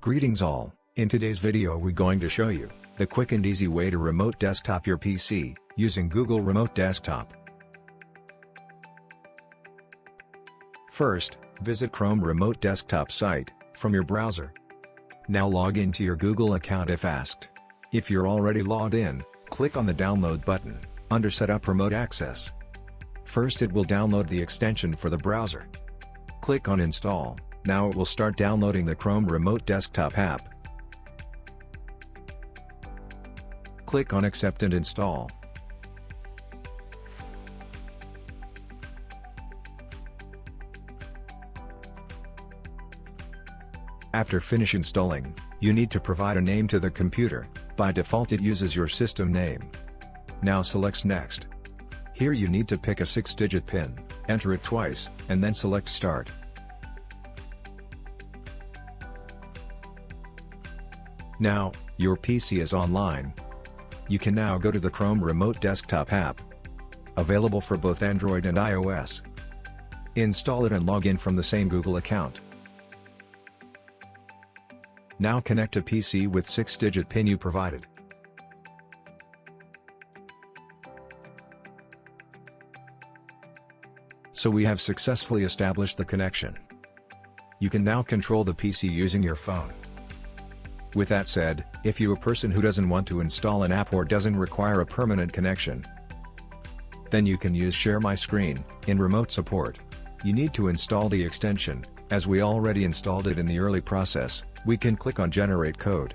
Greetings all, in today's video we're going to show you the quick and easy way to remote desktop your PC using Google Remote Desktop. First, visit Chrome Remote Desktop site from your browser. Now log into your Google account if asked. If you're already logged in, click on the download button under Setup Remote Access. First it will download the extension for the browser. Click on Install. Now it will start downloading the Chrome Remote Desktop app. Click on Accept and Install. After finish installing, you need to provide a name to the computer. By default it uses your system name. Now select Next. Here you need to pick a 6-digit PIN, enter it twice, and then select Start. Now, your PC is online. You can now go to the Chrome Remote Desktop app, available for both Android and iOS. Install it and log in from the same Google account. Now connect a PC with 6-digit PIN you provided. So we have successfully established the connection. You can now control the PC using your phone. With that said, if you're a person who doesn't want to install an app or doesn't require a permanent connection, then you can use Share My Screen in remote support. You need to install the extension. As we already installed it in the early process, we can click on Generate Code.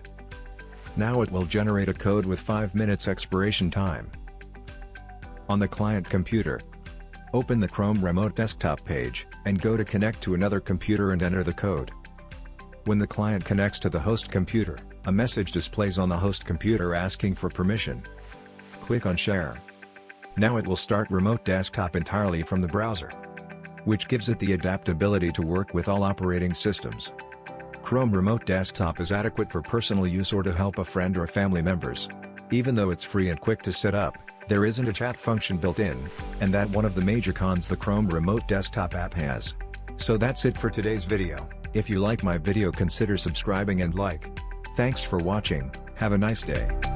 Now it will generate a code with 5 minutes expiration time. On the client computer, open the Chrome Remote Desktop page, and go to Connect to another computer and enter the code. When the client connects to the host computer, a message displays on the host computer asking for permission. Click on Share. Now it will start Remote Desktop entirely from the browser, which gives it the adaptability to work with all operating systems. Chrome Remote Desktop is adequate for personal use or to help a friend or family members. Even though it's free and quick to set up, there isn't a chat function built in, and that's one of the major cons the Chrome Remote Desktop app has. So that's it for today's video. If you like my video, consider subscribing and like. Thanks for watching, have a nice day.